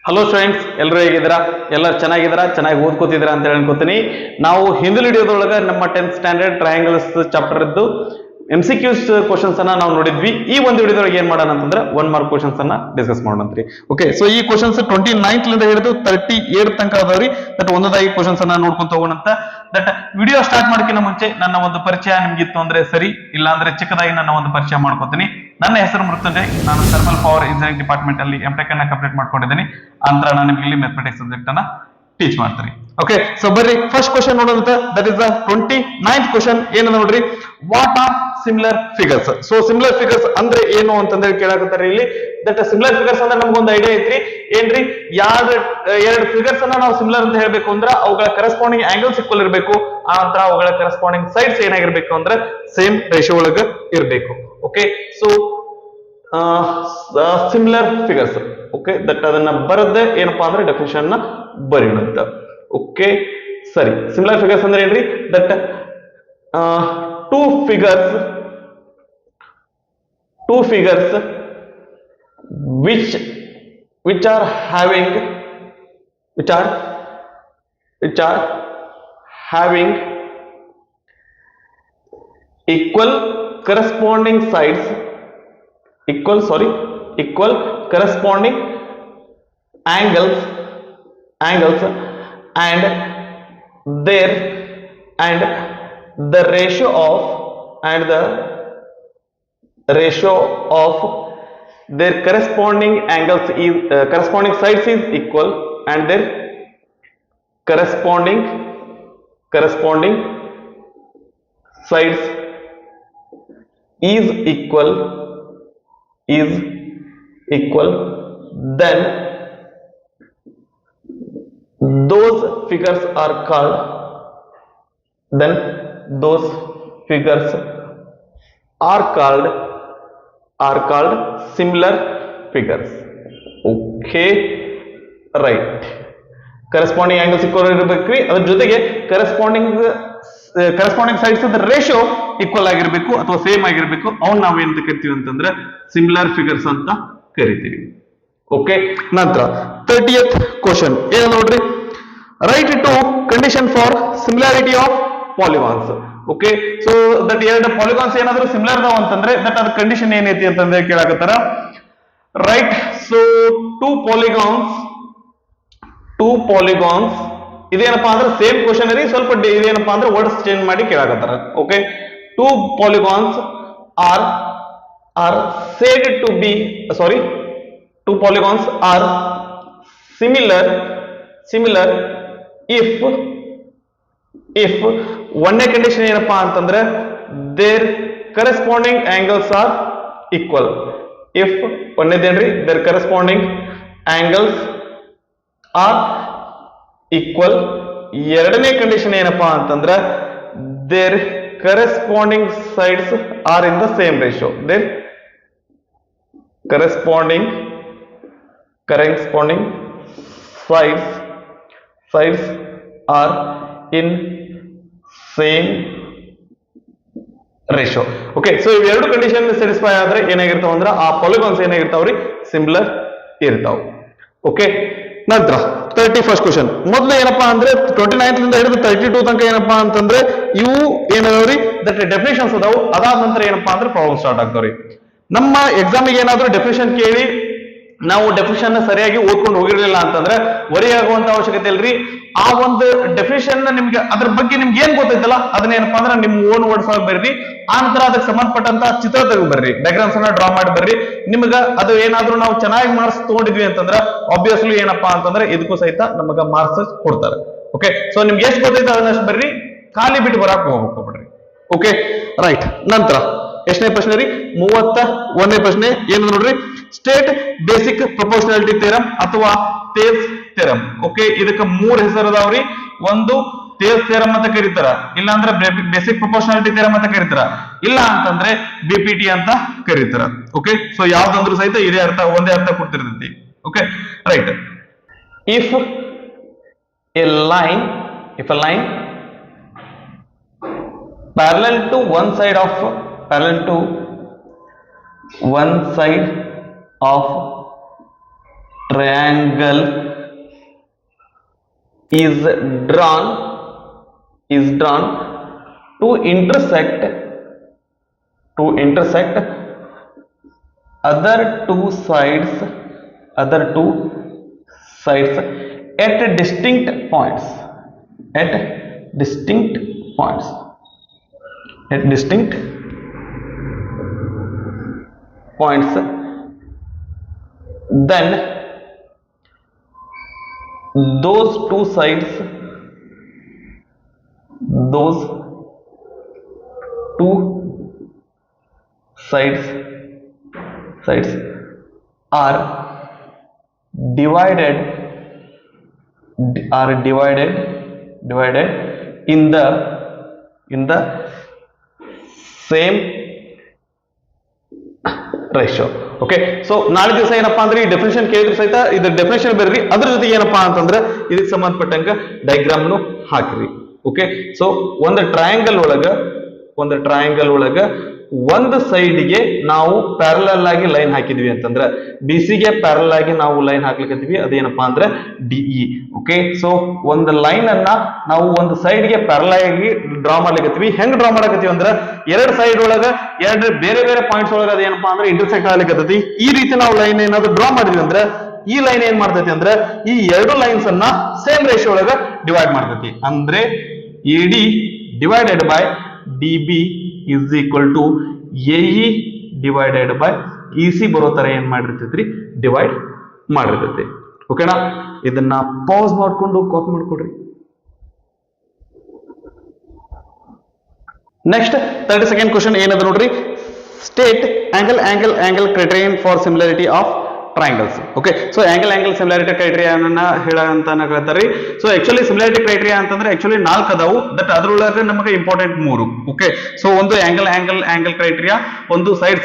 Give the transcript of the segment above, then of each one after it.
Hello students, ಎಲ್ಲರೂ ಹೇಗಿದ್ದೀರಾ? ಎಲ್ಲರೂ ಚೆನ್ನಾಗಿದ್ದೀರಾ? ಚೆನ್ನಾಗಿ ಓದ್ಕೋತಿದ್ದೀರಾ ಅಂತ ಅನ್ಕೋತೀನಿ. ನಾವು ಹಿಂದಿನ ವಿಡಿಯೋದೊಳಗೆ ನಮ್ಮ 10th ಸ್ಟ್ಯಾಂಡರ್ಡ್ ಟ್ರಯಾಂಗಲ್ಸ್ ಚಾಪ್ಟರ್ ಇದ್ದು MCQs ಕ್ವಶನ್ಸ್ ಅನ್ನ ನಾವು ನೋಡಿದ್ವಿ. ಈ ಒಂದು ವಿಡಿಯೋದೊಳಗೆ ಏನ್ ಮಾಡೋಣ ಅಂತಂದ್ರೆ 1 ಮಾರ್ಕ್ ಕ್ವಶನ್ಸ್ ಅನ್ನ ಡಿಸ್ಕಸ್ ಮಾಡೋಣಂತ್ರಿ. ಓಕೆ, ಸೊ ಈ ಕ್ವಶನ್ಸ್ 29th ಲಿಂದ ಹಿಡಿದು 38 ತನಕ ಅದಾವ್ರಿ. ದಟ್ ಒಂದೊಂದಾಗಿ ಕ್ವಶನ್ಸ್ ಅನ್ನ ನೋಡ್ಕೊಂತ ಹೋಗೋಣಂತ. ದಟ್ ವಿಡಿಯೋ ಸ್ಟಾರ್ಟ್ ಮಾಡೋಕ್ಕಿಂತ ಮುಂಚೆ ನನ್ನ ಒಂದು ಪರಿಚಯ ನಿಮ್ಗಿತ್ತು ಅಂದ್ರೆ ಸರಿ, ಇಲ್ಲ ಅಂದ್ರೆ ಚಿಕ್ಕದಾಗಿ ನನ್ನ ಒಂದು ಪರಿಚಯ ಮಾಡ್ಕೋತೀನಿ. ನನ್ನ ಹೆಸರು ಮೃತ್ಯುಂಜಯ್. ನಾನು ಥರ್ಮಲ್ ಪವರ್ ಇಂಜಿನಿಯರಿಂಗ್ ಡಿಪಾರ್ಟ್ಮೆಂಟ್ ಅಲ್ಲಿ MTech ಅನ್ನ ಕಂಪ್ಲೀಟ್ ಮಾಡ್ಕೊಂಡಿದ್ದೀನಿ. ನಂತರ ನಾನು ನಿಮ್ಗೆ ಇಲ್ಲಿ ಮ್ಯಾಥಮೆಟಿಕ್ಸ್ ಸಬ್ಜೆಕ್ಟ್ ಅನ್ನ ಟೀಚ್ ಮಾಡ್ತೀನಿ. ಓಕೆ, ಸೊ ಬರ್ರಿ ಫಸ್ಟ್ ಕ್ವಶನ್ ನೋಡೋದಂತ. That is the 29th question. ಏನಂತ ನೋಡ್ರಿ, what are similar figures? So similar figures ಅಂದ್ರೆ ಏನು ಅಂತಂದ್ರೆ ಕೇಳಾಕತ್ತಾರೆ ಇಲ್ಲಿ. ದಟ್ ಸಿಮಿಲರ್ ಫಿಗರ್ಸ್ ಅಂದ್ರೆ ನಮ್ಗೊಂದು ಐಡಿಯಾ ಐತ್ರಿ. ಏನ್ರಿ, ಎರಡು ಫಿಗರ್ಸ್ ಅನ್ನ ನಾವು ಸಿಮಿಲರ್ ಅಂತ ಹೇಳ್ಬೇಕು ಅಂದ್ರೆ ಅವುಗಳ ಕರೆಸ್ಪಾಂಡಿಂಗ್ ಆಂಗಲ್ಸ್ ಈಕ್ವಲ್ ಇರಬೇಕು. ಆ ನಂತರ ಅವುಗಳ ಕರೆಸ್ಪಾಂಡಿಂಗ್ ಸೈಡ್ಸ್ ಏನಾಗಿರ್ಬೇಕು ಅಂದ್ರೆ ಸೇಮ್ ರೇಷಿಯೋ ಒಳಗ ಇರಬೇಕು. Okay, so similar figures. Okay, that ಅದನ್ನ ಬರದೆ ಏನಪ್ಪಾ ಅಂದ್ರೆ ಡೆಫಿನಿಷನ್ ನ ಬರೆಯೋಣಂತ. ಓಕೆ, ಸರಿ. ಸಿಮಿಲರ್ ಫಿಗರ್ಸ್ ಅಂದ್ರೆ ಏನ್ರಿ, that two figures which are having equal corresponding sides, equal corresponding angles and the ratio of their corresponding angles is corresponding sides is equal, and their corresponding sides is equal, then those figures are called similar figures. Okay, right. Corresponding angles equal ಇರಬೇಕ್ರಿ. ಅದ್ರ ಜೊತೆಗೆ corresponding sides the ratio equal ಆಗಿರ್ಬೇಕು ಅಥವಾ same ಆಗಿರ್ಬೇಕು. ಅವನ್ನ ನಾವು ಏನಂತ ಕರಿತೀವಿ ಅಂತಂದ್ರೆ ಸಿಮಿಲರ್ ಫಿಗರ್ಸ್ ಅಂತ ಕರಿತೀವಿ. ಓಕೆ, ನಂತರ 30th ಕ್ವಶನ್ ಏನ ನೋಡ್ರಿ, right to condition for similarity of polygons. Okay, so that ಎರಡು ಪಾಲಿಗಾನ್ಸ್ ಏನಾದ್ರು ಸಿಮಿಲರ್ ಅದಾವ ಅಂತಂದ್ರೆ ದಟ್ ಅದ ಕಂಡೀಷನ್ ಏನೈತಿ ಅಂತಂದ್ರೆ ಕೇಳಾಕತ್ತಾರ. ರೈಟ್, ಸೊ ಟೂ ಪಾಲಿಗಾನ್ಸ್ ಇದೇನಪ್ಪಾ ಅಂದ್ರೆ ಸೇಮ್ ಕ್ವಶನ್ ರೀ, ಸ್ವಲ್ಪ ಇದೇನಪ್ಪಾ ಅಂದ್ರೆ ವರ್ಡ್ಸ್ ಚೇಂಜ್ ಮಾಡಿ ಕೇಳಾಕತ್ತಾರ. Okay, two polygons are said to be two polygons are similar if ಒಂದೇ ಕಂಡೀಷನ್ ಏನಪ್ಪಾ ಅಂತಂದ್ರೆ their corresponding angles are equal. if ಒಂದೇದೇನ್ರಿ, their corresponding angles are equal. ಎರಡನೇ ಕಂಡೀಷನ್ ಏನಪ್ಪಾ ಅಂತಂದ್ರೆ their corresponding sides are in the same ratio. their corresponding sides are in same ratio. Okay, so ಇವೆರಡು condition satisfy ಆದ್ರೆ ಏನಾಗಿರ್ತಾವ ಅಂದ್ರೆ ಆ polygons ಏನಾಗಿರ್ತಾವ್ರಿ, similar ಇರ್ತಾವ. Okay, ನಂತರ 31st question. ಮೊದಲು ಏನಪ್ಪಾ ಅಂದ್ರೆ 29th ಲಿಂದ ಹಿಡಿದು 32 ತನಕ ಏನಪ್ಪಾ ಅಂತಂದ್ರೆ ಇವು ಏನದಾವ್ರಿ, ದಟ್ ಡೆಫಿನೇಷನ್ಸ್ ಅದಾವು. ಅದಾದ ನಂತರ ಏನಪ್ಪಾ ಅಂದ್ರೆ ಪ್ರಾಬ್ಲಮ್ ಸ್ಟಾರ್ಟ್ ಆಗ್ತಾವ್ರಿ. ನಮ್ಮ ಎಕ್ಸಾಮಿಗೆ ಏನಾದ್ರು ಡೆಫಿನೇಷನ್ ಕೇಳಿ ನಾವು ಡೆಫಿನೇಷನ್ ಸರಿಯಾಗಿ ಓದ್ಕೊಂಡು ಹೋಗಿರ್ಲಿಲ್ಲ ಅಂತಂದ್ರೆ ವರಿ ಆಗುವಂತ ಅವಶ್ಯಕತೆ ಇಲ್ರಿ. ಆ ಒಂದು ಡೆಫಿನೇಷನ್ ನಿಮ್ಗೆ ಅದ್ರ ಬಗ್ಗೆ ನಿಮ್ಗೆ ಏನ್ ಗೊತ್ತೈತಲ್ಲ ಅದನ್ನ ಏನಪ್ಪಾ ಅಂದ್ರೆ ನಿಮ್ ಓನ್ ವರ್ಡ್ಸ್ ಒಳಗೆ ಬರ್ರಿ. ಆ ನಂತರ ಅದಕ್ಕೆ ಸಂಬಂಧಪಟ್ಟಂತ ಚಿತ್ರ ತೆಗೆದು ಬರ್ರಿ, ಡಯಾಗ್ರಾಮ್ಸ್ ಅನ್ನ ಡ್ರಾ ಮಾಡಿ ಬರ್ರಿ. ನಿಮ್ಗ ಅದು ಏನಾದ್ರೂ ನಾವು ಚೆನ್ನಾಗಿ ಮಾರ್ಕ್ಸ್ ತಗೊಂಡಿದ್ವಿ ಅಂತಂದ್ರೆ ಆಬ್ವಿಯಸ್ಲಿ ಏನಪ್ಪಾ ಅಂತಂದ್ರೆ ಇದಕ್ಕೂ ಸಹಿತ ನಮಗ ಮಾರ್ಕ್ಸ್ ಕೊಡ್ತಾರೆ. ಓಕೆ, ಸೊ ನಿಮ್ಗೆ ಎಷ್ಟು ಗೊತ್ತೈತೆ ಅದನ್ನಷ್ಟು ಬರ್ರಿ, ಖಾಲಿ ಬಿಟ್ಟು ಬರಾಕ್ ಹೋಗ್ಬಿಡ್ರಿ. Okay, right. ನಂತರ ಎಷ್ಟನೇ ಪ್ರಶ್ನೆ ರೀ, 31ನೇ ಪ್ರಶ್ನೆ. ಏನು ನೋಡ್ರಿ, ಸ್ಟೇಟ್ ಬೇಸಿಕ್ ಪ್ರಪೋರ್ಷನಾಲಿಟಿ ಥಿಯರಂ ಅಥವಾ ಥೇಲ್ಸ್ ಥಿಯರಂ. ಓಕೆ, ಇದಕ್ಕೆ 3 ಹೆಸರು ಅದಾವ್ರಿ. ಒಂದು ಥೇಲ್ಸ್ ಥಿಯರಂ ಅಂತ ಕರೀತಾರ, ಇಲ್ಲ ಅಂದ್ರೆ ಬೇಸಿಕ್ ಪ್ರಪೋರ್ಷನಾಲಿಟಿ ಥಿಯರಂ ಅಂತ ಕರೀತಾರ, ಇಲ್ಲ ಅಂತಂದ್ರೆ BPT ಅಂತ ಕರೀತಾರ. ಓಕೆ, ಸೊ ಯಾವ್ದಂದ್ರು ಸಹಿತ ಇದೇ ಅರ್ಥ, ಒಂದೇ ಅರ್ಥ ಕೊಡ್ತಿರ್ತೈತಿ. Okay, right. If a line parallel to one side of triangle is drawn to intersect other two sides at distinct points then those two sides are divided in the same ratio. Okay, so ನಾಳೆ ದಿವಸ ಏನಪ್ಪಾ ಅಂದ್ರೆ ಈ definition ಕೇಳಿದ್ರೆ ಸಹಿತ ಇದ್ರ definition ಬೇರ್ರಿ, ಅದ್ರ ಜೊತೆಗೆ ಏನಪ್ಪಾ ಅಂತಂದ್ರೆ ಇದಕ್ಕೆ ಸಂಬಂಧಪಟ್ಟಂಗ ಡಯಾಗ್ರಾಮ್ನು ಹಾಕಿರಿ. ಓಕೆ, ಸೊ ಒಂದು ಟ್ರಯಾಂಗಲ್ ಒಳಗ ಒಂದು ಸೈಡ್ಗೆ ನಾವು ಪ್ಯಾರಲಲ್ ಆಗಿ ಲೈನ್ ಹಾಕಿದ್ವಿ ಅಂತಂದ್ರೆ BCಗೆ ಪ್ಯಾರಲಲ್ ಆಗಿ ನಾವು ಲೈನ್ ಹಾಕ್ಲಿಕ್ಕತ್ತೀವಿ, ಅದೇನಪ್ಪಾ ಅಂದ್ರೆ DE. ಓಕೆ, ಸೊ ಒಂದು ಲೈನ್ ಅನ್ನ ನಾವು ಒಂದು ಸೈಡ್ಗೆ ಪ್ಯಾರಲಲ್ ಆಗಿ ಡ್ರಾ ಮಾಡ್ಲಿಕ್ಕತ್ತೀವಿ. ಹೆಂಗ್ ಡ್ರಾ ಮಾಡಕತ್ತೀವಿ ಅಂದ್ರೆ ಎರಡು ಸೈಡ್ ಒಳಗ ಎರಡು ಬೇರೆ ಬೇರೆ ಪಾಯಿಂಟ್ಸ್ ಒಳಗ ಅದೇನಪ್ಪಾ ಅಂದ್ರೆ ಇಂಟರ್ಸೆಕ್ಟ್ ಆಗ್ಲಿಕ್ಕತ್ತೈತಿ. ಈ ರೀತಿ ನಾವು ಲೈನ್ ಏನಾದ್ರು ಡ್ರಾ ಮಾಡಿದ್ವಿ ಅಂದ್ರೆ ಈ ಲೈನ್ ಏನ್ ಮಾಡ್ತೈತಿ ಅಂದ್ರೆ ಈ ಎರಡು ಲೈನ್ಸ್ ಅನ್ನ ಸೇಮ್ ರೇಷಿಯೋ ಒಳಗ ಡಿವೈಡ್ ಮಾಡ್ತೈತಿ. ಅಂದ್ರೆ AD divided by DB is equal to AE divided by EC ಬರೋ ತರ ಏನ್ ಮಾಡಿರ್ತೈತ್ರಿ, ಡಿವೈಡ್ ಮಾಡಿರ್ತೈತಿ. ಓಕೆನಾ, ಇದನ್ನ ಪಾಸ್ ಮಾಡ್ಕೊಂಡು ಕಾಪಿ ಮಾಡ್ಕೊಡ್ರಿ. ನೆಕ್ಸ್ಟ್ 32nd ಕ್ವಶನ್ ಏನದ ನೋಡ್ರಿ, state angle criterion for similarity of triangles. Okay, so angle similarity criterion ಅನ್ನ ಹೇಳಂತ ಹೇಳ್ತಾರ್ರಿ. ಸೊ ಆಕ್ಚುಲಿ ಸಿಮಿಲಾರಿಟಿ ಕ್ರೈಟೀರಿಯಾ ಅಂತಂದ್ರೆ ಆಕ್ಚುಲಿ 4 ಅದಾವು, ದಟ್ ಅದ್ರೊಳಗೆ ನಮಗೆ ಇಂಪಾರ್ಟೆಂಟ್ 3. ಓಕೆ, ಸೊ ಒಂದು angle ಕ್ರೈಟೀರಿಯಾ, ಒಂದು ಸೈಡ್,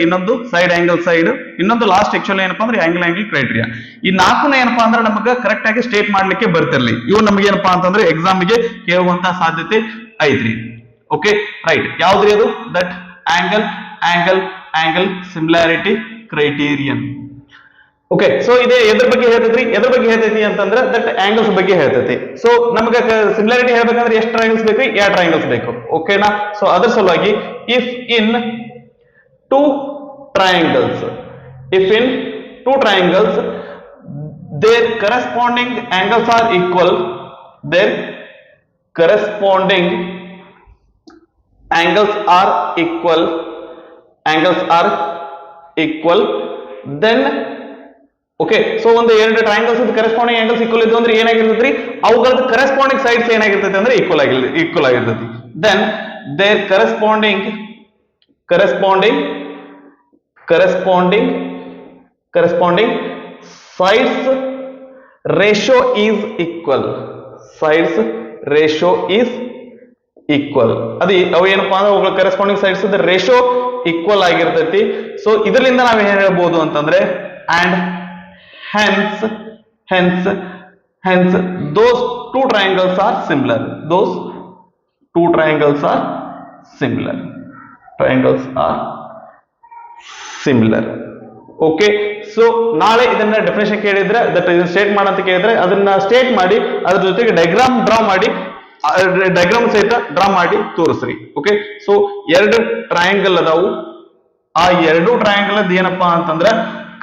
ಇನ್ನೊಂದು ಸೈಡ್ ಆಂಗಲ್ ಸೈಡ್, ಇನ್ನೊಂದು ಲಾಸ್ಟ್ ಆಕ್ಚುಲಿ ಏನಪ್ಪಾ ಅಂದ್ರೆ angle ಕ್ರೈಟೀರಿಯಾ. ಈ 4ನ ಏನಪ್ಪಾ ಅಂದ್ರೆ ನಮಗೆ ಕರೆಕ್ಟ್ ಆಗಿ ಸ್ಟೇಟ್ ಮಾಡ್ಲಿಕ್ಕೆ ಬರ್ತಿರ್ಲಿ. ಇವು ನಮಗೆ ಏನಪ್ಪಾ ಅಂತಂದ್ರೆ ಎಕ್ಸಾಮ್ ಗೆ ಕೇಳುವಂತ ಸಾಧ್ಯತೆ ಐತ್ರಿ. ಓಕೆ, ರೈಟ್, ಯಾವ್ದ್ರಿ ಅದು? That angle similarity criterion. Okay, so ಇದೇ ಎದ್ರ ಬಗ್ಗೆ ಹೇಳ್ತೈತಿ ಅಂತಂದ್ರೆ ದಟ್ ಆಂಗಲ್ಸ್ ಬಗ್ಗೆ ಹೇಳ್ತೈತಿ. ಸೊ ನಮಗೆ ಸಿಮಿಲಾರಿಟಿ ಹೇಳ್ಬೇಕಂದ್ರೆ ಎಷ್ಟು ಟ್ರಯಾಂಗಲ್ಸ್ ಬೇಕ್ರಿ? 2 ಟ್ರಯಾಂಗಲ್ಸ್ ಬೇಕು. ಓಕೆನಾ, ಸೊ ಅದ್ರ ಸಲುವಾಗಿ if in two triangles their corresponding angles are equal, then okay, so ಒಂದು ಎರಡು ಟ್ರಯಾಂಗಲ್ಸ್ ಕರೆಸ್ಪಾಂಡಿಂಗ್ ಆಂಗಲ್ಸ್ ಈಕ್ವಲ್ ಇದ್ದು ಅಂದ್ರೆ ಏನಾಗಿರ್ತೈತ್ರಿ, ಅವುಗಳದ್ದು ಕರೆಸ್ಪಾಂಡಿಂಗ್ ಸೈಡ್ಸ್ ಏನಾಗಿರ್ತೈತಿ ಅಂದ್ರೆ ಈಕ್ವಲ್ ಆಗಿರ್ತೈತಿ. Then there corresponding sides ratio is equal. ಅದು ಅವು ಏನಪ್ಪಾ ಅಂದ್ರೆ ಅವುಗಳ ಕರೆಸ್ಪಾಂಡಿಂಗ್ ಸೈಡ್ಸ್ ರೇಷಿಯೋ ಈಕ್ವಲ್ ಆಗಿರ್ತೈತಿ. ಸೊ ಇದರಿಂದ ನಾವೇನ್ ಹೇಳ್ಬೋದು ಅಂತಂದ್ರೆ and hence those two triangles are similar. Okay, so ನಾಳೆ ಇದನ್ನ ಡೆಫಿನೇಷನ್ ಕೇಳಿದ್ರೆ ದಟ್ ಇದನ್ನ ಸ್ಟೇಟ್ ಮಾಡಂತ ಕೇಳಿದ್ರೆ ಅದನ್ನ ಸ್ಟೇಟ್ ಮಾಡಿ ಅದ್ರ ಜೊತೆಗೆ ಡಯಾಗ್ರಾಮ್ ಸಹಿತ ಡ್ರಾ ಮಾಡಿ ತೋರಿಸ್ರಿ. ಓಕೆ, ಸೊ 2 ಟ್ರಯಾಂಗಲ್ ಅದಾವು, ಆ 2 ಟ್ರಯಾಂಗಲ್ ಅದ್ ಏನಪ್ಪಾ ಅಂತಂದ್ರೆ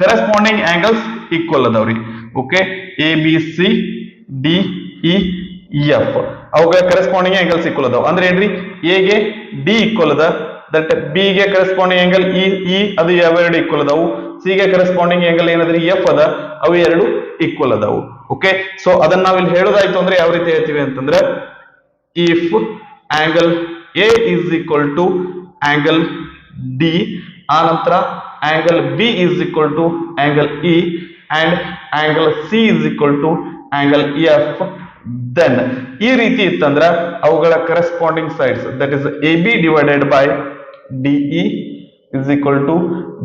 ಕರೆಸ್ಪಾಂಡಿಂಗ್ ಆಂಗಲ್ಸ್ ಈಕ್ವಲ್ ಅದಾವ್ರಿ. ಓಕೆ, ABCDEF ಅವುಗಳ ಕರೆಸ್ಪಾಂಡಿಂಗ್ ಆಂಗಲ್ಸ್ ಈಕ್ವಲ್ ಅದಾವ. ಅಂದ್ರೆ ಏನ್ರಿ, ಎ ಗೆ ಡಿ ಈಕ್ವಲ್ ಅದ, ದಟ್ ಬಿ ಗೆ ಕರೆಸ್ಪಾಂಡಿಂಗ್ ಆಂಗಲ್ ಇ ಅದು ಯಾವೆರಡು ಈಕ್ವಲ್ ಅದಾವು, ಸಿ ಗೆ ಕರೆಸ್ಪಾಂಡಿಂಗ್ ಆಂಗಲ್ ಏನದ್ರಿ ಎಫ್ ಅದ, ಅವು 2 ಈಕ್ವಲ್ ಅದಾವು. ಓಕೆ, ಸೊ ಅದನ್ನ ನಾವಿಲ್ಲಿ ಹೇಳೋದಾಯ್ತು ಅಂದ್ರೆ ಯಾವ ರೀತಿ ಹೇಳ್ತೀವಿ ಅಂತಂದ್ರೆ if angle A is equal to angle D, ಆ ನಂತರ angle B is equal to angle E and angle C is equal to angle F, then ಈ ರೀತಿ ಇತ್ತಂದ್ರ ಅವುಗಳ corresponding sides that is AB divided by DE is equal to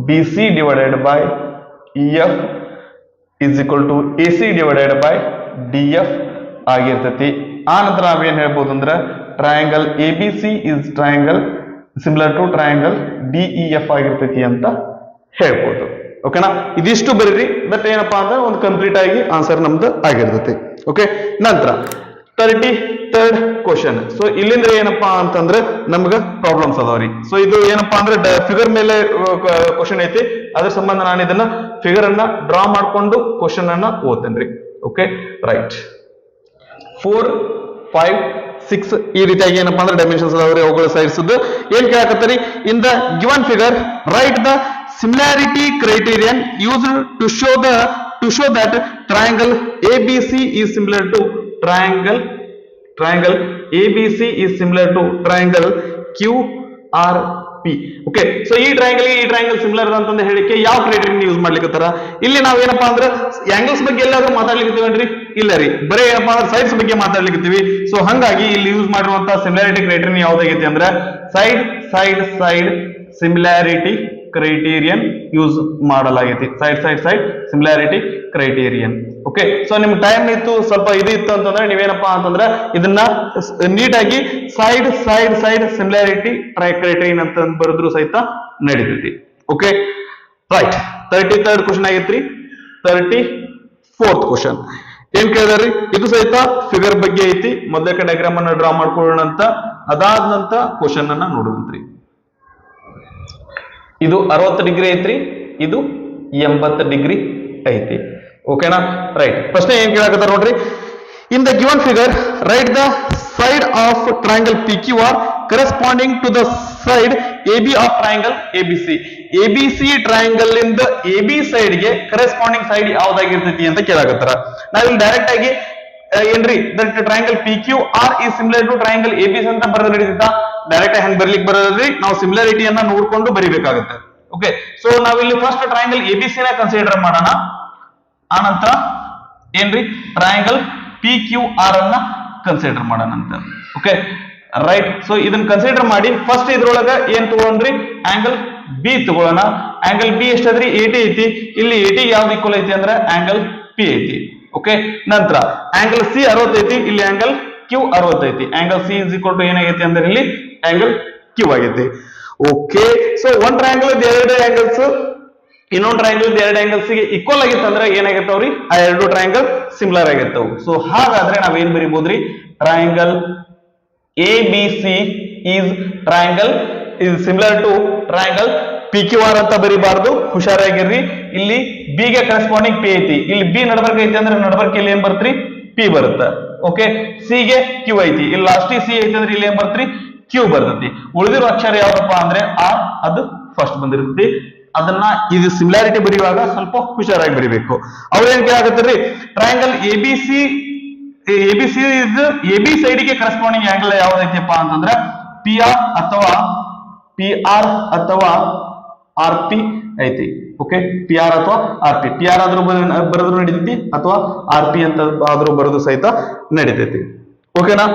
BC divided by EF is equal to AC divided by DF ಆಗಿರ್ತೈತಿ. ಆ ನಂತರ ನಾವೇನ್ ಹೇಳ್ಬೋದು ಅಂದ್ರೆ triangle ABC is triangle similar to triangle DEF ಆಗಿರ್ತೈತಿ ಅಂತ ಹೇಳ್ಬೋದು. ಓಕೆನಾ, ಇದಿಷ್ಟು ಬರೀರಿ. ದಟ್ ಏನಪ್ಪಾ ಅಂದ್ರೆ ಒಂದು ಕಂಪ್ಲೀಟ್ ಆಗಿ ಆನ್ಸರ್ ನಮ್ದು ಆಗಿರ್ತೈತಿ. ಓಕೆ, ನಂತರ 33rd ಕ್ವಶನ್. ಸೊ ಇಲ್ಲಿಂದ ಏನಪ್ಪಾ ಅಂತಂದ್ರೆ ನಮ್ಗ ಪ್ರಾಬ್ಲಮ್ಸ್ ಅದಾವ್ರಿ. ಸೊ ಇದು ಏನಪ್ಪಾ ಅಂದ್ರೆ ಫಿಗರ್ ಮೇಲೆ ಕ್ವಶನ್ ಐತಿ, ಅದ್ರ ಸಂಬಂಧ ನಾನು ಇದನ್ನ ಫಿಗರ್ ಅನ್ನ ಡ್ರಾ ಮಾಡ್ಕೊಂಡು ಕ್ವಶನ್ ಅನ್ನ ಓದ್ತೇನ್ರಿ. Okay, right. 4, 5, 6 ಈ ರೀತಿಯಾಗಿ ಏನಪ್ಪಾ ಅಂದ್ರೆ ಡೈಮೆನ್ಷನ್ಸ್ ಅದಾವ್ರಿ, ಅವುಗಳ ಸೈಡ್ಸ್ ಏನ್ ಕೇಳಕತ್ತರಿ. In the given figure right the similarity criterion used to show that triangle ABC is similar to triangle ABC is similar to triangle QRP. Okay, so ಈ ಟ್ರಯಾಂಗಲ್ ಸಿಮಿಲರ್ ಅಂತಂದ ಹೇಳಿಕೆ ಯಾವ ಕ್ರೈಟೀರಿಯನ್ ಯೂಸ್ ಮಾಡ್ಲಿಕ್ಕತ್ತಾರ. ಇಲ್ಲಿ ನಾವ್ ಏನಪ್ಪಾ ಅಂದ್ರೆ ಆಂಗಲ್ಸ್ ಬಗ್ಗೆ ಎಲ್ಲಾದ್ರೂ ಮಾತಾಡ್ಲಿಕ್ಕೀವನ್ರಿ, ಇಲ್ಲ ರೀ, ಬರೀ ಏನಪ್ಪಾ ಅಂದ್ರೆ ಸೈಡ್ಸ್ ಬಗ್ಗೆ ಮಾತಾಡ್ಲಿಕ್ಕೀವಿ. ಸೊ ಹಂಗಾಗಿ ಇಲ್ಲಿ ಯೂಸ್ ಮಾಡಿರುವಂತ ಸಿಮಿಲಾರಿಟಿ ಕ್ರೈಟೀರಿಯನ್ ಯಾವ್ದಾಗೈತಿ ಅಂದ್ರೆ ಸೈಡ್ ಸಿಮಿಲಾರಿಟಿ ಕ್ರೈಟೀರಿಯನ್ ಯೂಸ್ ಮಾಡಲಾಗೈತಿ. Side similarity criterion. Okay, so ನಿಮ್ ಟೈಮ್ ಇತ್ತು, ಸ್ವಲ್ಪ ಇದು ಇತ್ತು ಅಂತಂದ್ರೆ ನೀವೇನಪ್ಪಾ ಅಂತಂದ್ರೆ ಇದನ್ನ ನೀಟಾಗಿ ಸೈಡ್ ಸಿಮಿಲಾರಿಟಿ ಕ್ರೈಟೀರಿಯನ್ ಅಂತ ಬರೆದ್ರು ಸಹಿತ ನಡೀತೈತಿ. Okay, right. 33rd ಕ್ವಶನ್ ಆಗೈತ್ರಿ. 34th ಕ್ವಶನ್ ಏನ್ ಕೇಳಿದಾರ್ರಿ, ಇದು ಸಹಿತ ಫಿಗರ್ ಬಗ್ಗೆ ಐತಿ. ಮೊದಲಕ್ಕೆ ಡಯಾಗ್ರಾಮ್ ಅನ್ನ ಡ್ರಾ ಮಾಡ್ಕೊಳ್ಳೋಣ ಅಂತ, ಅದಾದ ನಂತರ ಕ್ವಶನ್ ಅನ್ನ ನೋಡುವಂತ್ರಿ. ಇದು 60 ಡಿಗ್ರಿ ಐತ್ರಿ, ಇದು 80 ಡಿಗ್ರಿ ಐತಿ. ಓಕೆನಾ, ರೈಟ್. ಪ್ರಶ್ನೆ ಏನ್ ಕೇಳಾಕತ್ತಾರ ನೋಡ್ರಿ. ಇನ್ the given figure right the side of triangle PQR corresponding to the side AB of triangle ABC. ABC triangle ಇಂದ AB ಸೈಡ್ ಗೆ ಕರೆಸ್ಪಾಂಡಿಂಗ್ ಸೈಡ್ ಯಾವ್ದಾಗಿರ್ತೈತಿ ಅಂತ ಕೇಳಾಕತ್ತಾರ. ನಾವಿಲ್ಲಿ ಡೈರೆಕ್ಟ್ ಆಗಿ ಏನ್ರಿ that triangle PQR is similar to triangle ABC ಅಂತ ಬರೆದು ನಡೀತಾ. Direct ಹ್ಯಾಂಗ್ ಬರ್ಲಿಕ್ಕೆ ಬರೋದ್ರಿ, ನಾವು ಸಿಮಿಲಾರಿಟಿಯನ್ನ ನೋಡ್ಕೊಂಡು ಬರಿಬೇಕಾಗುತ್ತೆ. ಓಕೆ, ಸೊ ನಾವಿಲ್ಲಿ ಫಸ್ಟ್ ಟ್ರಯಾಂಗಲ್ ABC ನ ಕನ್ಸಿಡರ್ ಮಾಡೋಣ, ಆನಂತರ ಏನ್ರಿ ಟ್ರಯಾಂಗಲ್ PQR ಅನ್ನ ಕನ್ಸಿಡರ್ ಮಾಡೋಣ ಅಂತ. Okay, right. ಸೊ ಇದನ್ನ ಕನ್ಸಿಡರ್ ಮಾಡಿ ಫಸ್ಟ್ ಇದ್ರೊಳಗ ಏನ್ ತಗೊಳ್ರಿ, ಆಂಗಲ್ B ತಗೊಳ್ಳೋಣ. ಆಂಗಲ್ B ಎಷ್ಟದ್ರಿ, 80 ಐತಿ. ಇಲ್ಲಿ 80 ಯಾವ್ದು ಈಕ್ವಲ್ ಐತಿ ಅಂದ್ರೆ ಆಂಗಲ್ P ಐತಿ. ಓಕೆ, ನಂತರ ಆಂಗಲ್ C 60 ಐತಿ, ಇಲ್ಲಿ ಆಂಗಲ್ Q 60 ಐತಿ. Angle C is equal to ಏನಾಗೈತಿ ಅಂದ್ರೆ ಇಲ್ಲಿ ಆಂಗಲ್ Q ಆಗೈತಿ. ಓಕೆ, ಸೊ ಒಂದ್ ಟ್ರಯಾಂಗಲ್ ಎರಡು ಆಂಗಲ್ಸ್ ಇನ್ನೊಂದು ಟ್ರಯಾಂಗಲ್ ಎರಡು ಆಂಗಲ್ಸ್ ಗೆ ಈಕ್ವಲ್ ಆಗಿತ್ತು ಅಂದ್ರೆ ಏನಾಗಿರ್ತಾವ್ರಿ, ಆ ಎರಡು ಟ್ರಯಾಂಗಲ್ ಸಿಮಿಲರ್ ಆಗಿರ್ತಾವ. ಸೊ ಹಾಗಾದ್ರೆ ನಾವ್ ಏನ್ ಬರಿಬಹುದ್ರಿ, triangle ABC is similar to triangle PQR ಅಂತ ಬರಿಬಾರ್ದು, ಹುಷಾರಾಗಿರ್ರಿ. ಇಲ್ಲಿ B ಗೆ ಕರೆಸ್ಪಾಂಡಿಂಗ್ P ಐತಿ, ಇಲ್ಲಿ B ನಡಬರ್ಕ ಐತಿ ಅಂದ್ರೆ ನಡಬರ್ಕ ಇಲ್ಲಿ ಏನ್ ಬರ್ತ್ರಿ, P ಬರುತ್ತೆ. ಓಕೆ, C ಗೆ Q ಐತಿ, ಇಲ್ಲಿ ಲಾಸ್ಟ್ C ಐತಿ ಅಂದ್ರೆ ಇಲ್ಲಿ ಏನ್ ಬರ್ತ್ರಿ, Q ಬರ್ತೈತಿ. ಉಳಿದಿರೋ ಅಕ್ಷರ ಯಾವ್ದಪ್ಪ ಅಂದ್ರೆ R, ಅದು ಫಸ್ಟ್ ಬಂದಿರ್ತೈತಿ. ಅದನ್ನ ಇದು ಸಿಮಿಲಾರಿಟಿ ಬರೆಯುವಾಗ ಸ್ವಲ್ಪ ಹುಷಾರಾಗಿ ಬರಿಬೇಕು. ಅವ್ರೇನ್ ಕೇಳಾಕತ್ತೀರಿ, ಟ್ರಯಾಂಗಲ್ ABC AB ಸೈಡ್ ಗೆ ಕರೆಸ್ಪಾಂಡಿಂಗ್ ಆಂಗಲ್ ಯಾವ್ದೈತಿಪ್ಪ ಅಂತಂದ್ರೆ PR ಅಥವಾ RP ಐತಿ. ಓಕೆ, PR ಅಥವಾ RP, PR ಆದ್ರೂ ಬರೆದ್ರು ನಡೀತೈತಿ ಅಥವಾ RP ಅಂತ ಆದ್ರೂ ಬರೆದು ಸಹಿತ ನಡೀತೈತಿ. ಓಕೆನಾ,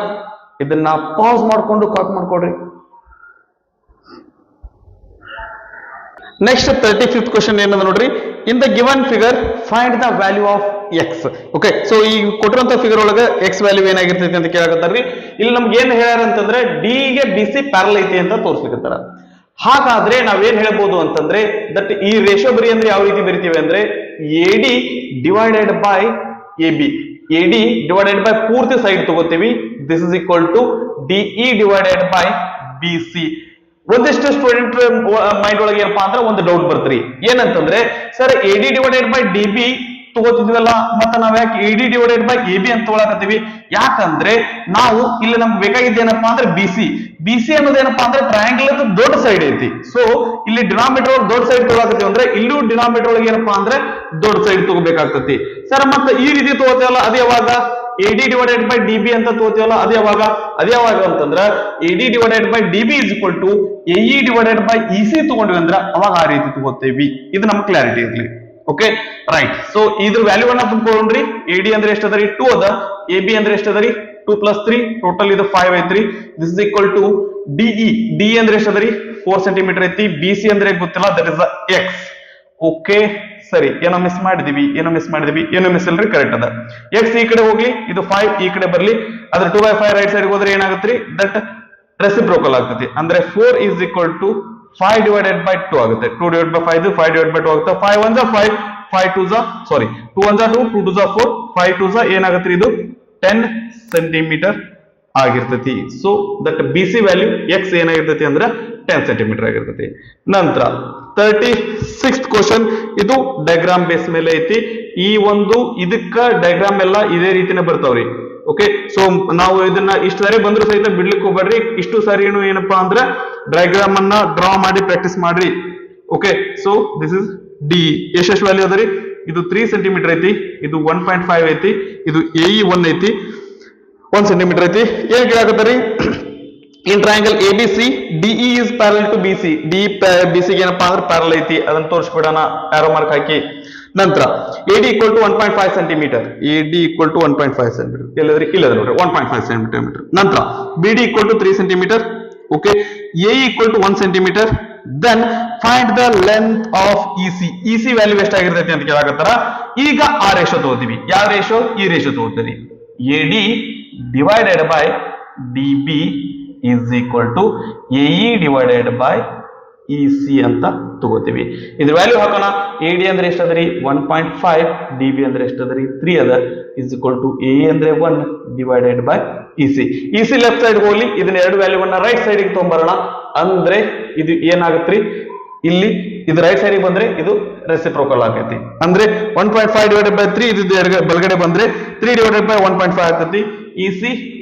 ಇದನ್ನ ಪಾಸ್ ಮಾಡ್ಕೊಂಡು ಕಾಪಿ ಮಾಡ್ಕೊಡ್ರಿ. ನೆಕ್ಸ್ಟ್ 35th ಕ್ವಶನ್ ಏನಂದ್ರೆ ನೋಡ್ರಿ, ಇನ್ the given figure find the value of X. Okay, so ಈ ಕೊಟ್ಟಿರುವಂತ ಫಿಗರ್ ಒಳಗೆ ಎಕ್ಸ್ ವ್ಯಾಲ್ಯೂ ಏನಾಗಿರ್ತೈತಿ ಅಂತ ಕೇಳಕತ್ತಾರ್ರಿ. ಇಲ್ಲಿ ನಮ್ಗೆ ಏನ್ ಹೇಳ್ಯಾರ ಅಂತಂದ್ರೆ ಡಿ ಗೆ BC ಪ್ಯಾರಲ್ ಐತಿ ಅಂತ ತೋರಿಸ್ಲಿಕ್ಕತ್ತಾರ. ಹಾಗಾದ್ರೆ ನಾವೇನ್ ಹೇಳ್ಬೋದು ಅಂತಂದ್ರೆ ದಟ್ ಈ ರೇಷಿಯೋ ಬರಿ ಅಂದ್ರೆ ಯಾವ ರೀತಿ ಬರಿತೀವಿ ಅಂದ್ರೆ AD divided by AB, AD divided by ಪೂರ್ತಿ ಸೈಡ್ ತಗೋತೀವಿ. This is equal to DE divided by BC. ಒಂದಿಷ್ಟು ಸ್ಟೂಡೆಂಟ್ ಮೈಂಡ್ ಒಳಗೆ ಏನಪ್ಪಾ ಅಂದ್ರೆ ಒಂದು ಡೌಟ್ ಬರ್ತ್ರಿ, ಏನಂತಂದ್ರೆ sir AD divided by DB ತಗೋತಿದ್ವಲ್ಲ, ಮತ್ತೆ ನಾವ್ ಯಾಕೆ AD ಡಿವೈಡೆಡ್ ಬೈ AB ಅಂತ ತಗೊಳಕತ್ತೀವಿ? ಯಾಕಂದ್ರೆ ನಾವು ಇಲ್ಲಿ ನಮ್ಗೆ ಬೇಕಾಗಿದ್ದೇನಪ್ಪಾ ಅಂದ್ರೆ BC ಅನ್ನೋದೇನಪ್ಪಾ ಅಂದ್ರೆ ಟ್ರಯಾಂಗಲ್ ದೊಡ್ಡ ಸೈಡ್ ಐತಿ. ಸೊ ಇಲ್ಲಿ ಡಿನಾಮಿನೇಟರ್ ಒಳಗೆ ದೊಡ್ಡ ಸೈಡ್ ತಗೊಳಕತ್ತೀವಿ ಅಂದ್ರೆ ಇಲ್ಲೂ ಡಿನಾಮಿನೇಟರ್ ಒಳಗೆ ಏನಪ್ಪಾ ಅಂದ್ರೆ ದೊಡ್ಡ ಸೈಡ್ ತಗೋಬೇಕಾಗ್ತತಿ. ಸರ್ ಮತ್ತೆ ಈ ರೀತಿ ತಗೋತೀವಲ್ಲ ಅದು ಯಾವಾಗ, AD ಡಿವೈಡೆಡ್ ಬೈ DB ಅಂತ ತಗೋತೀವಲ್ಲ ಅದು ಯಾವಾಗ ಅಂತಂದ್ರ AD divided by DB is equal to AE divided by EC ತಗೊಂಡ್ವಿ ಅಂದ್ರ ಅವಾಗ ಆ ರೀತಿ ತಗೋತೇವಿ. ಇದು ನಮ್ಗೆ ಕ್ಲಾರಿಟಿ ಇರ್ಲಿ. Okay, right. ಸೊ ಇದ್ರ ವ್ಯಾಲ್ಯೂ ಅನ್ನ ತುಂಬಿಕೊಳ್ಳ್ರಿ. AD ಅಂದ್ರೆ ಎಷ್ಟದರಿ 2 ಅದ, AB ಅಂದ್ರೆ ಎಷ್ಟದರಿ 2 + 3, ಟೋಟಲ್ ಇದು 5 ಐತ್ರಿ. This is equal to DE ಅಂದ್ರೆ ಎಷ್ಟದರಿ 4 ಸೆಂಟಿಮೀಟರ್ ಐತಿ. BC ಅಂದ್ರೆ ಗೊತ್ತಿಲ್ಲ, ದಟ್ ಇಸ್ X. ಓಕೆ, ಸರಿ, ಏನೋ ಮಿಸ್ ಮಾಡಿದೀವಿ, ಏನೋ ಮಿಸ್ ಇಲ್ರಿ, ಕರೆಕ್ಟ್ ಅದ. X ಈ ಕಡೆ ಹೋಗ್ಲಿ, ಇದು 5 ಈ ಕಡೆ ಬರ್ಲಿ, ಅದ್ರ 2/5 ರೈಟ್ ಸೈಡ್ ಹೋದ್ರೆ ಏನಾಗತ್ರಿ, ದಟ್ ರೆಸಿಪ್ರೋಕಲ್ ಆಗ್ತತಿ. ಅಂದ್ರೆ 4 is equal to 5 divided by 2 ಆಗುತ್ತೆ. 2 ಡಿವೈಡ್ ಬೈ 5 5 ಡಿವೈಡ್ ಬೈ 2 ಆಗುತ್ತೆ. 5 1 5 5 2 ಸಾರಿ 2 1 2 2 2 4 5 2 ಏನಾಗುತ್ತೆ ಇದು 10 ಸೆಂಟಿಮೀಟರ್ ಆಗಿರ್ತೈತಿ. So that B C value X ಏನಾಗಿರ್ತೈತಿ ಅಂದ್ರೆ 10 ಸೆಂಟಿಮೀಟರ್ ಆಗಿರ್ತೈತಿ. ನಂತರ 36th ಕ್ವಶನ್, ಇದು ಡಯಾಗ್ರಾಮ್ ಬೇಸ್ ಮೇಲೆ ಐತಿ. ಈ ಒಂದು ಇದಕ್ಕ ಡಯಾಗ್ರಾಮ್ ಎಲ್ಲ ಇದೇ ರೀತಿನೇ ಬರ್ತಾವ್ರಿ. ಓಕೆ, ಸೊ ನಾವು ಇದನ್ನ ಇಷ್ಟು ಸಾರಿ ಬಂದ್ರು ಸಹಿತ ಬಿಡ್ಲಿಕ್ಕೆ ಹೋಗ್ಬೇಡ್ರಿ. ಇಷ್ಟು ಸಾರಿ ಏನಪ್ಪಾ ಅಂದ್ರೆ ಡಯಾಗ್ರಾಮ್ ಅನ್ನ ಡ್ರಾ ಮಾಡಿ ಪ್ರಾಕ್ಟೀಸ್ ಮಾಡ್ರಿ. Okay, so this is D. ಎಷ್ಟೆಷ್ಟು ವ್ಯಾಲ್ಯೂ ಅದರಿ? ಇದು 3 ಸೆಂಟಿಮೀಟರ್ ಐತಿ, ಇದು 1.5 ಐತಿ, ಇದು ಎಇ 1 ಐತಿ, 1 ಸೆಂಟಿಮೀಟರ್ ಐತಿ. ಏನ್ ಕೇಳಾಕತ್ತೀರಿ? In triangle ABC DE is parallel to BC. DE BC ಗೆ ಏನಪ್ಪಾ ಅಂದ್ರೆ ಪ್ಯಾರಲ್ ಐತಿ, ಅದನ್ನ ತೋರಿಸ್ಬಿಡೋಣ ಆರೋ ಮಾರ್ಕ್ ಹಾಕಿ. ನಂತರ AD equal to 1.5 centimetre, AD equal to 1.5 centimetre ಎಲ್ಲದ್ರಿ? ಇಲ್ಲದ ನೋಡ್ರಿ 1.5 ಸೆಂಟಿಮೀಟರ್. ನಂತರ BD equal to 3 centimetre. Okay, AE equal to 1 centimetre. Then find the length of EC. EC value ಎಷ್ಟಾಗಿರ್ತೈತಿ ಅಂತ ಕೇಳಾಕತ್ತಾರ. ಈಗ ಆ ರೇಷೋ ತಗೋತೀವಿ. ಯಾವ ರೇಷೋ? ಈ ರೇಷೋ ತಗೋತೀರಿ. AD divided by DB is equal to AE divided by EC ಅಂತ ತಗೋತೀವಿ. ಇದ್ರ ವ್ಯಾಲ್ಯೂ ಹಾಕೋಣ. AD ಅಂದ್ರೆ ಎಷ್ಟದರಿ? 1.5, DB ಅಂದ್ರೆ ಎಷ್ಟದರಿ? 3 ಅದ, is equal to AE ಅಂದ್ರೆ 1 divided by EC. EC left side ಹೋಗ್ಲಿ, ಇದನ್ನ ಎರಡು ವ್ಯಾಲ್ಯೂವನ್ನ ರೈಟ್ ಸೈಡ್ ಗೆ ತಗೊಂಡ್ಬರೋಣ. ಅಂದ್ರೆ ಇದು ಏನಾಗತ್ರಿ? ಇಲ್ಲಿ ಇದು ರೈಟ್ ಸೈಡ್ ಬಂದ್ರೆ ಇದು ರೆಸಿಪ್ರೋಕಲ್ ಆಗೈತಿ. ಅಂದ್ರೆ 1.5 divided by 3 ಇದು ಬಲಗಡೆ ಬಂದ್ರೆ 3 divided by 1.5 ಆಗ್ತೈತಿ. EC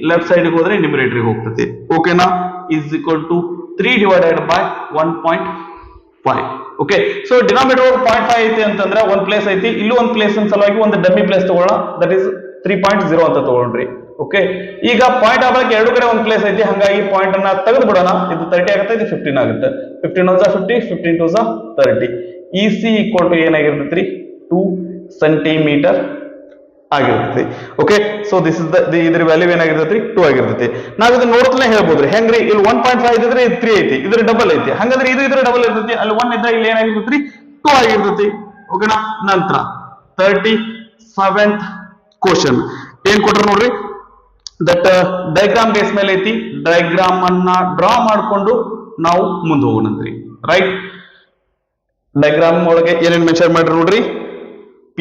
ಲೆಫ್ಟ್ ಸೈಡ್ ಹೋದ್ರೆ ನ್ಯೂಮರೇಟರ್ ಹೋಗ್ತೈತಿ. ಓಕೆನಾ? is equal to 3 divided by 1.5. Okay, so denominator 0.5 ಐತಿ ಅಂತಂದ್ರೆ ಒಂದ್ ಪ್ಲೇಸ್ ಐತಿ, ಇಲ್ಲೂ ಒಂದ್ ಪ್ಲೇಸ್ ಸಲುವಾಗಿ ಒಂದು ಡಮ್ಮಿ ಪ್ಲೇಸ್ ತಗೊಳ್ಳೋಣ. ದಟ್ ಇಸ್ 3.0 ಅಂತ ತಗೊಳ್ರಿ. ಓಕೆ, ಈಗ ಪಾಯಿಂಟ್ ಆಗಕ್ಕೆ ಎರಡು ಕಡೆ ಒಂದ್ ಪ್ಲೇಸ್ ಐತಿ, ಹಂಗಾಗಿ ಪಾಯಿಂಟ್ ಅನ್ನ ತೆಗೆದು ಬಿಡೋಣ. ಇದು 30 ಆಗುತ್ತೆ, ಇದು 15 ಆಗುತ್ತೆ. 15 1 50, 15 2 30. EC ಈಕ್ವಲ್ ಟು ಏನಾಗಿರ್ತೈತ್ರಿ? 2 ಸೆಂಟಿಮೀಟರ್ ಆಗಿರ್ತೈತಿ. Okay, so this is the ಇದ್ರ ವ್ಯಾಲ್ಯೂ ಏನಾಗಿರ್ತೈತಿ? 2 ಆಗಿರ್ತೈತಿ. ನಾವ್ ಇದನ್ನ ನೋಡ್ತಲೇ ಹೇಳ್ಬೋದ್ರಿ. ಹೆಂಗ್ರಿ? ಇಲ್ಲಿ 1.5 ಇದ್ರೆ ಇದು 3 ಐತಿ, ಇದ್ರ ಡಬಲ್ ಐತಿ. ಹಂಗಂದ್ರೆ ಇದು ಇದ್ರ ಡಬಲ್ ಇರ್ತೈತಿ. ಅಲ್ಲಿ 1 ಇದ್ರೆ ಇಲ್ಲಿ ಏನಾಗಿರ್ತೈತಿ? 2 ಆಗಿರ್ತೈತಿ. ಓಕೆನಾ? ನಂತರ 37th ಕ್ವಶನ್ ಏನ್ ಕೊಟ್ರು ನೋಡ್ರಿ. ದಟ್ ಡಯಾಗ್ರಾಮ್ ಬೇಸ್ ಮೇಲೆ ಐತಿ. ಡಯಾಗ್ರಾಮ್ ಅನ್ನ ಡ್ರಾ ಮಾಡ್ಕೊಂಡು ನಾವು ಮುಂದೆ ಹೋಗೋಣಂತ್ರಿ. ರೈಟ್, ಡಯಾಗ್ರಾಮ್ ಒಳಗೆ ಏನೇನ್ ಮೆನ್ಷನ್ ಮಾಡ್ರಿ ನೋಡ್ರಿ. P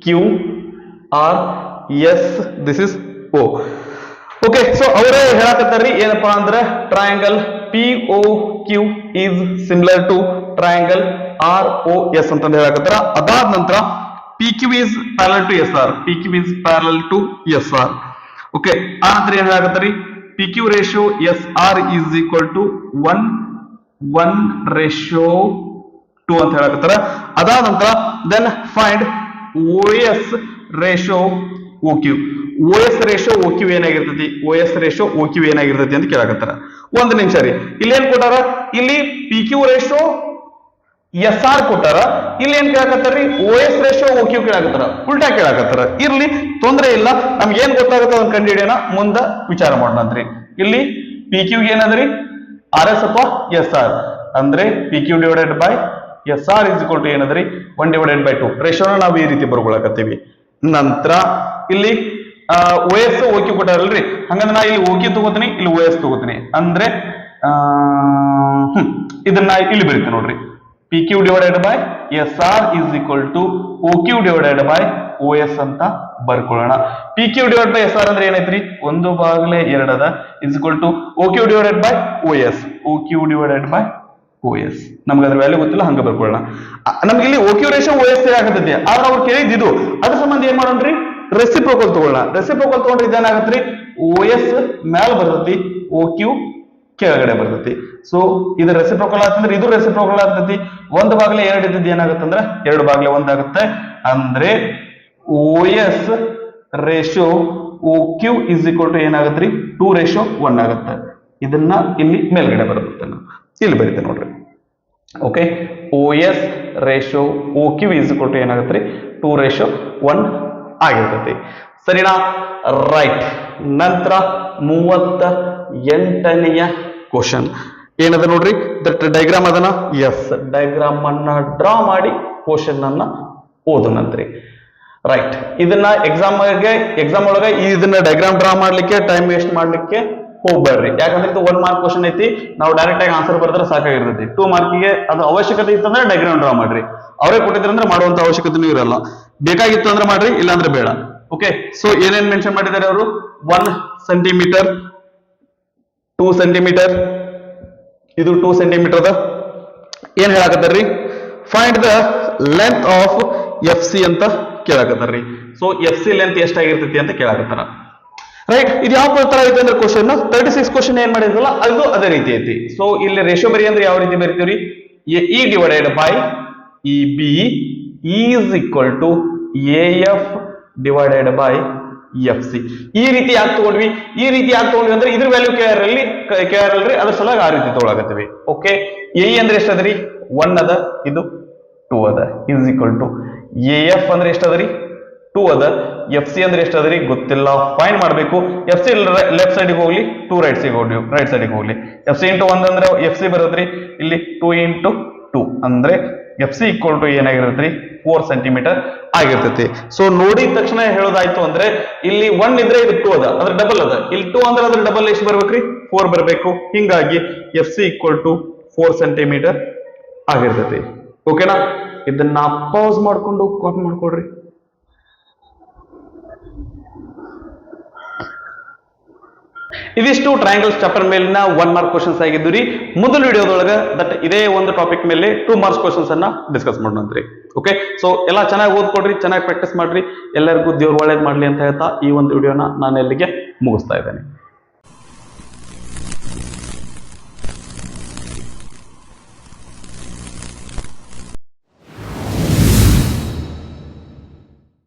Q R S, this is O. Okay, so ಅವರೇ ಹೇಳಕತ್ತಾರ್ರಿ ಏನಪ್ಪಾ ಅಂದ್ರೆ triangle POQ is similar to triangle ROS ಅಂತ ಹೇಳಕತ್ತಾರ. ಅದಾದ ನಂತರ PQ is parallel to SR. PQ is parallel to SR. Okay, ಆ ನಂತರ ಏನ್ ಹೇಳಕತ್ತಾರಿ? PQ ratio SR is equal to 1:2 ಅಂತ ಹೇಳಕತ್ತಾರ. ಅದಾದ ನಂತರ then find OS ratio OQ. OS ratio OQ ಏನಾಗಿರ್ತೈತಿ? OS ರೇಷಿಯೋ OQ ಏನಾಗಿರ್ತೈತಿ ಅಂತ ಕೇಳಕತ್ತಾರ. ಒಂದು ನಿಮಿಷ ರೀ, ಇಲ್ಲಿ ಏನ್ ಕೊಟ್ಟಾರ? ಇಲ್ಲಿ PQ ರೇಷಿಯೋ SR ಕೊಟ್ಟಾರ. ಇಲ್ಲಿ ಏನ್ ಕೇಳಕತ್ತಾರ್ರಿ? OS ratio OQ ಕೇಳಕತ್ತಾರ. ಉಲ್ಟಾ ಕೇಳಕತ್ತಾರ. ಇರ್ಲಿ, ತೊಂದ್ರೆ ಇಲ್ಲ. ನಮ್ಗೆ ಏನ್ ಗೊತ್ತಾಗುತ್ತೆ ಅದನ್ನ ಕಂಡು ಹಿಡಿಯೋಣ, ಮುಂದ ವಿಚಾರ ಮಾಡೋಣಂತ್ರಿ. ಇಲ್ಲಿ PQ ಏನದ್ರಿ? RS ಅಥವಾ SR ಅಂದ್ರೆ PQ divided by SR is equal to ಏನದ್ರಿ? 1 divided by 2. ರೇಷಿಯೋನ ನಾವು ಈ ರೀತಿ ಬರ್ಕೊಳಕತ್ತೀವಿ. ನಂತರ ಇಲ್ಲಿ OS OQ ಕೊಟ್ಟಾರಲ್ರಿ, ಹಂಗಂದ್ರೆ ನಾ ಇಲ್ಲಿ OQ ತಗೋತೀನಿ, ಇಲ್ಲಿ OS ತಗೋತೀನಿ. ಅಂದ್ರೆ ಇದನ್ನ ಇಲ್ಲಿ ಬರೀತೀನಿ ನೋಡ್ರಿ. PQ divided by SR is equal to OQ divided by OS ಅಂತ ಬರ್ಕೊಳ್ಳೋಣ. PQ divided by SR ಅಂದ್ರೆ ಏನೈತ್ರಿ? 1/2 ಅದ, is equal to OQ divided by OS. OQ divided by OS. ನಮ್ಗೆ ಅದ್ರ ವ್ಯಾಲ್ಯೂ ಗೊತ್ತಿಲ್ಲ, ಹಂಗ ಬರ್ಕೊಳ್ಳೋಣ. ನಮ್ಗೆ ಇಲ್ಲಿ OQ ರೇಷಿಯೋ OS ಆಗತೈತಿ. ಆದ್ರೆ ಅವ್ರು ಕೇಳಿದ್ದು ಅದ್ರ ಸಂಬಂಧ ಏನ್ ಮಾಡೋಣ್ರಿ? ರೆಸಿಪ್ರೋಕಲ್ ತಗೊಳ್ಳೋಣ. ರೆಸಿಪ್ರೋಕಲ್ ತಗೊಂಡ್ರೆ ಇದೇನಾಗತ್ರಿ? OS ಮ್ಯಾಲ ಬರ್ತೈತಿ, OQ ಕೆಳಗಡೆ ಬರ್ತೈತಿ. ಸೊ ಇದು ರೆಸಿಪ್ರೋಕಲ್ ಆಗ್ತಂದ್ರೆ ಇದು ರೆಸಿಪ್ರೋಕಲ್ ಆಗ್ತೈತಿ. 1/2 ಇದ್ದದ್ದು ಏನಾಗುತ್ತಂದ್ರೆ 2/1 ಆಗುತ್ತೆ. ಅಂದ್ರೆ OS ratio OQ is equal to ಏನಾಗತ್ರಿ? 2:1 ಆಗುತ್ತೆ. ಇದನ್ನ ಇಲ್ಲಿ ಮೇಲ್ಗಡೆ ಬರುತ್ತೆ, ಇಲ್ಲಿ ಬರೀತೆ ನೋಡ್ರಿ. Okay, OS ratio OQ is equal to ಏನಾಗತ್ರಿ? 2:1 ಆಗಿರ್ತೈತಿ. ಸರಿನಾ? ರೈಟ್. ನಂತರ 38ನೆಯ ಕ್ವಶನ್ ಏನದ ನೋಡ್ರಿ. ದಟ್ ಡಯಾಗ್ರಾಮ್ ಅದನ್ನ, ಎಸ್, ಡಯಾಗ್ರಾಮ್ ಅನ್ನ ಡ್ರಾ ಮಾಡಿ ಕ್ವಶನ್ ಅನ್ನ ಓದೋಣಂತ್ರಿ. ರೈಟ್, ಇದನ್ನ ಎಕ್ಸಾಮ್ ಒಳಗೆ ಇದನ್ನ ಡಯಾಗ್ರಾಮ್ ಡ್ರಾ ಮಾಡ್ಲಿಕ್ಕೆ ಟೈಮ್ ವೇಸ್ಟ್ ಮಾಡ್ಲಿಕ್ಕೆ ಹೋಗ್ಬೇಡ್ರಿ. ಯಾಕಂದ್ರೆ ಇದು 1 ಮಾರ್ಕ್ ಕ್ವಶನ್ ಐತಿ, ನಾವು ಡೈರೆಕ್ಟ್ ಆಗಿ ಆನ್ಸರ್ ಬರೆದ್ರೆ ಸಾಕಾಗಿರ್ತೈತಿ. 2 ಮಾರ್ಕಿಗೆ ಅದು ಅವಶ್ಯಕತೆ ಇತ್ತಂದ್ರೆ ಡಯಾಗ್ರಾಮ್ ಡ್ರಾ ಮಾಡ್ರಿ, ಅವರೇ ಕೊಟ್ಟಿದ್ರಂದ್ರೆ ಮಾಡುವಂತ ಅವಶ್ಯಕತೆನೂ ಇರಲ್ಲ. ಬೇಕಾಗಿತ್ತು ಅಂದ್ರೆ ಮಾಡ್ರಿ, ಇಲ್ಲಾಂದ್ರೆ ಬೇಡ. ಓಕೆ, ಸೊ ಏನೇನ್ ಮೆನ್ಷನ್ ಮಾಡಿದ್ದಾರೆ ಅವರು? 1 ಸೆಂಟಿಮೀಟರ್, 2 ಸೆಂಟಿಮೀಟರ್, ಇದು 2 ಸೆಂಟಿಮೀಟರ್ ಅದ. ಏನ್ ಹೇಳಕತ್ತಾರ್ರಿ? Find the length of F C ಅಂತ ಕೇಳಕತ್ತಾರ್ರಿ. ಸೊ ಎಫ್ ಸಿ ಲೆಂತ್ ಎಷ್ಟಾಗಿರ್ತೈತಿ ಅಂತ ಕೇಳಕತ್ತಾರ. ರೈಟ್, ಇದು ಯಾವ ತರ ಐತೆ ಅಂದ್ರೆ ಕ್ವಶನ್ 36 ಕ್ವಶನ್ ಏನ್ ಮಾಡಿದ್ರಲ್ಲ ಅದು ಅದೇ ರೀತಿ ಐತಿ. ಸೊ ಇಲ್ಲಿ ರೇಷಿಯೋ ಬರಿ ಅಂದ್ರೆ ಯಾವ ರೀತಿ ಬರಿತೀವ್ರಿ? A divided by E B is equal to A F divided by F C. ಈ ರೀತಿ ಯಾಕೆ ತಗೊಂಡ್ವಿ? ಈ ರೀತಿ ಯಾಕೆ ತಗೊಂಡ್ವಿ ಅಂದ್ರೆ ಇದ್ರ ವ್ಯಾಲ್ಯೂ ಕೇರ್ ಅಲ್ರಿ, ಅದ್ರ ಸಲುವಾಗಿ ಆ ರೀತಿ ತಗೊಳಕತ್ತೀವಿ. ಓಕೆ, ಎ ಅಂದ್ರೆ ಎಷ್ಟು ಅದರಿ? 1 ಅದ, ಇದು 2 ಅದ, is equal to A F ಅಂದ್ರೆ ಎಷ್ಟು ಅದರಿ? 2 ಅದ. ಎಫ್ ಸಿ ಅಂದ್ರೆ ಎಷ್ಟು ಅದರಿ? ಗೊತ್ತಿಲ್ಲ, ಫೈಂಡ್ ಮಾಡಬೇಕು. ಎಫ್ ಸಿ ಲೆಫ್ಟ್ ಸೈಡ್ಗೆ ಹೋಗ್ಲಿ, 2 ರೈಟ್ ಸೈಡ್ಗೆ ಹೋಗ್ಲಿ. ಎಫ್ ಸಿ ಇಂಟು 1 ಅಂದ್ರೆ ಎಫ್ ಸಿ ಬರುತ್ತ್ರಿ ಇಲ್ಲಿ 2 ಇಂಟು 2 ಅಂದ್ರೆ ಎಫ್ ಸಿ ಈಕ್ವಲ್ ಟು ಏನಾಗಿರುತ್ತೆ? 4 ಸೆಂಟಿಮೀಟರ್ ಆಗಿರ್ತೈತಿ. ಸೊ ನೋಡಿದ ತಕ್ಷಣ ಹೇಳೋದಾಯ್ತು ಅಂದ್ರೆ ಇಲ್ಲಿ 1 ಇದ್ರೆ ಇದು 2 ಅದ, ಅದ್ರ ಡಬಲ್ ಅದ. ಇಲ್ಲಿ 2 ಅಂದ್ರೆ ಅದ್ರ ಡಬಲ್ ಎಷ್ಟು ಬರ್ಬೇಕ್ರಿ? 4 ಬರ್ಬೇಕು. ಹಿಂಗಾಗಿ F C equal to 4 centimetre ಆಗಿರ್ತೈತಿ. ಓಕೆನಾ? ಇದನ್ನ ಪಾಸ್ ಮಾಡ್ಕೊಂಡು ಕಾಪಿ ಮಾಡ್ಕೊಡ್ರಿ. ಇದಿಷ್ಟು ಟ್ರಯಾಂಗಲ್ಸ್ ಚಾಪ್ಟರ್ ಮೇಲಿನ 1 ಮಾರ್ಕ್ ಕ್ವಶನ್ಸ್ ಆಗಿದ್ದು ರೀ. ಮುಂದಿನ ವಿಡಿಯೋದೊಳಗ ದಟ್ ಇದೇ ಒಂದು ಟಾಪಿಕ್ ಮೇಲೆ 2 ಮಾರ್ಕ್ಸ್ ಕ್ವಶನ್ಸ್ ಅನ್ನ ಡಿಸ್ಕಸ್ ಮಾಡೋಣಂತ್ರಿ. ಓಕೆ, ಸೊ ಎಲ್ಲ ಚೆನ್ನಾಗಿ ಓದ್ಕೊಡ್ರಿ, ಚೆನ್ನಾಗಿ ಪ್ರಾಕ್ಟೀಸ್ ಮಾಡ್ರಿ. ಎಲ್ಲರಿಗೂ ದೇವ್ರು ಒಳ್ಳೇದ್ ಮಾಡ್ಲಿ ಅಂತ ಹೇಳ್ತಾ ಈ ಒಂದು ವಿಡಿಯೋನ ನಾನು ಎಲ್ಲಿಗೆ ಮುಗಿಸ್ತಾ ಇದ್ದೇನೆ.